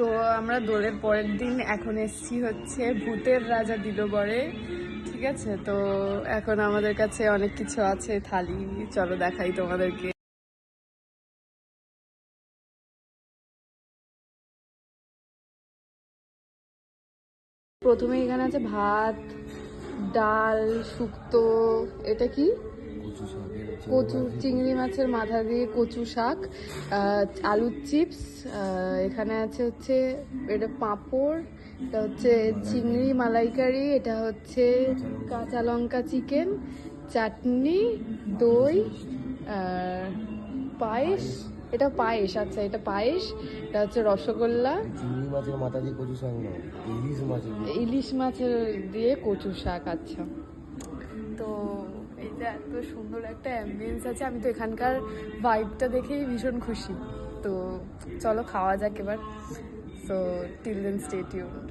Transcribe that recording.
তো আমরা দোলের পরের দিন এখন এসছি হচ্ছে ভূতের রাজা দিলবরে। ঠিক আছে, তো এখন আমাদের কাছে অনেক কিছু আছে, থালি, চলো দেখাই তোমাদেরকে। প্রথমে এখানে আছে ভাত, ডাল, শুক্তো, এটা কি কচু, চিংড়ি মাছের মাথা দিয়ে কচু শাক, আলুর চিপস, এখানে আছে হচ্ছে এটা পাঁপড়, এটা হচ্ছে চিংড়ি মালাইকারি, এটা হচ্ছে কাঁচা লঙ্কা চিকেন, চাটনি, দই, পায়েস, এটা পায়েস, আচ্ছা এটা পায়েস, এটা হচ্ছে রসগোল্লা, চিংড়ি মাছের মাথা দিয়ে কচু শাক না, ইলিশ মাছের দিয়ে কচু শাক। আচ্ছা, তো এইটা এত সুন্দর একটা অ্যাম্বিয়েন্স আছে, আমি তো এখানকার ভাইবটা দেখেই ভীষণ খুশি। তো চলো খাওয়া যাক এবার। So till then stay tuned.